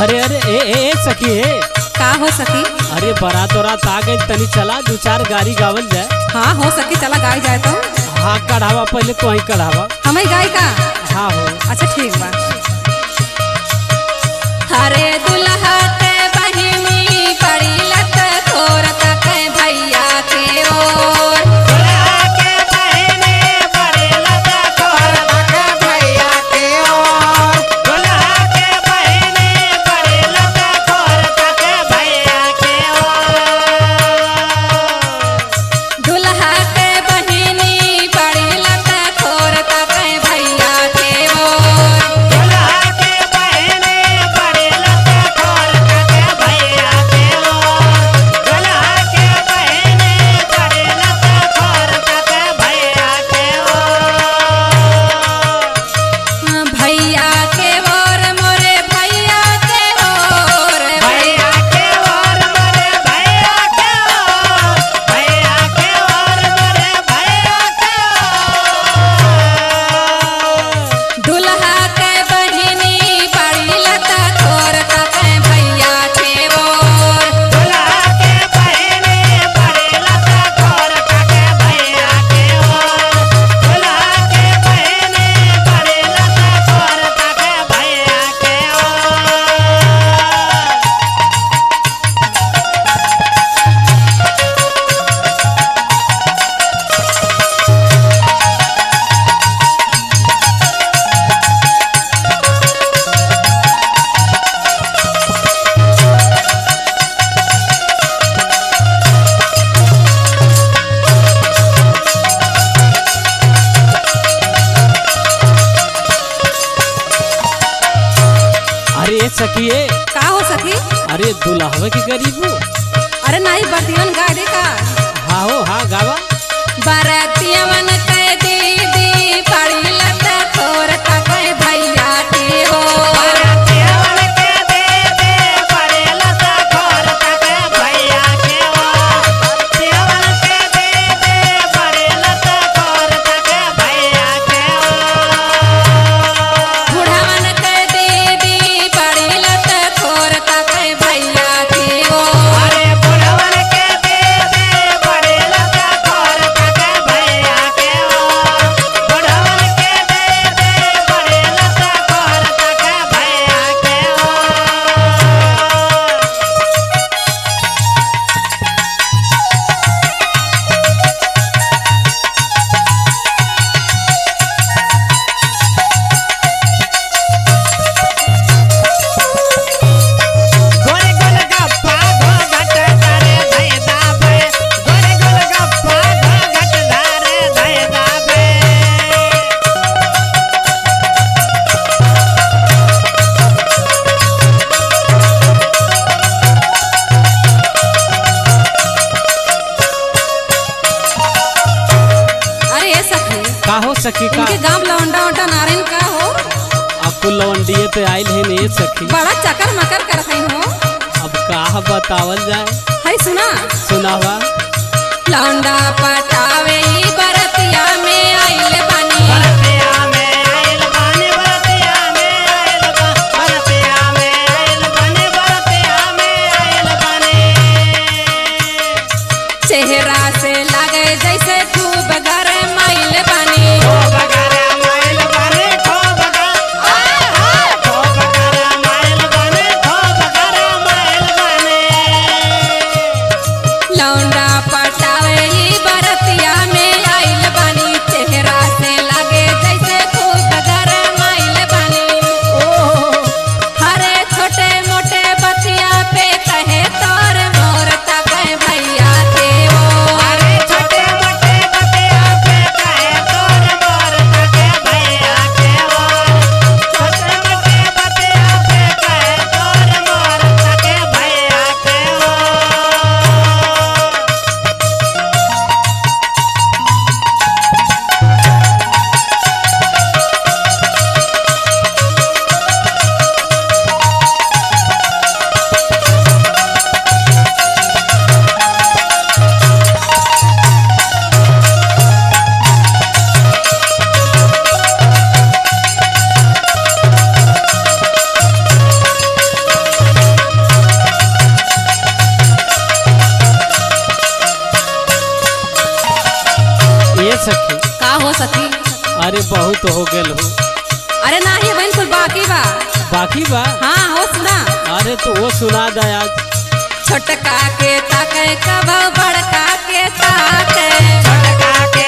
अरे अरे ए सखी है। का हो सकी? अरे बारात वरात आ गई, तनी चला दो चार गाड़ी गावल जाए। हाँ हो सकी, चला गाय जाए तो। हाँ कढ़ावा पहले तो ही कढ़ावा। हमें गाय का? हाँ हो। अच्छा ठीक बा। हरे दुल्हा के बहिनी पड़ी लत तोर तक भैया के ओर। दुल्हा के बहिनी पड़ी लत तोर तक भैया के ओर। दुल्हा के बहिनी पड़ी लत तोर तक भैया के ओर। दुल्हा के बहिनी पड़ी लत तोर तक भैया के ओर। दुल्हा के बहिनी पड़ी लत तोर तक भैया के ओर। दुल्हा के बहिनी पड़ी लत तोर तक भैया के ओर। भैया के ओर मोरे भैया के ओर। भैया के ओर मोरे भैया के ओर। भैया के ओर मोरे भैया के ओर। दुल्हा के बहिनी पड़ी लत तोर तक भैया के ओर। दुल्हा के बहिनी पड़ी लत तोर तक भैया के ओर। दुल्हा के बहिनी पड़ी लत तोर तक भैया के ओर। अरे ए सखी है। का हो सकी? अरे दुल्हवे की गरीबू। अरे नहीं बरतियन गाय दे का। हाँ हो हाँ गावा। बरतियन के दीदी पड़ी लत तोर तक भैया के ओर। बरतियन के दीदी पड़ी लत तोर तक भैया के ओर। बरतियन के दीदी पड़ी लत तोर तक भैया के ओर। बुढ़वन के दीदी पड़ी लत तोर तक भैया के ओर। अरे बुढ़वन के दीदी पड़ी लत तोर तक भैया के ओर। बुढ़वन के दीदी पड़ी लत तोर तक भैया के ओर। गोरे गोलगप्पा घोघट धारे धय दाबे। गोरे गोलगप्पा घोघट धारे धय दाबे। अरे ए सखी, का हो सखी का। इनके गांव लौंडा ओंडा नारिन का हो। अब कुल लवंडिये पे आयल है ने सखी। बड़ा चकर मकर करत हईन हो। अब का बतावल जाए। है सुना। सुनावा। लौंडा पटावे ई बरतिया में आइल बानी। बरतिया में आइल बानी। बरतिया में आइल बानी। बरतिया में आइल बानी। बरतिया में आइल बानी। चेहरा से लगे जैसे खूब गरम आइल बानी। खूब गरम आइल बानी। खूब गरम। खूब गरम आइल बानी। खूब गरम आइल बानी। लौंडा पटावे ई बरतिया में आइल अरे बहुत हो गेल हो। अरे नाही बहन कुल बाकी बा। बाकी बा? हाँ हो सुना। अरे तो वो सुना दे आज। छोटका के ताके कब बड़का के ताके। छोटका के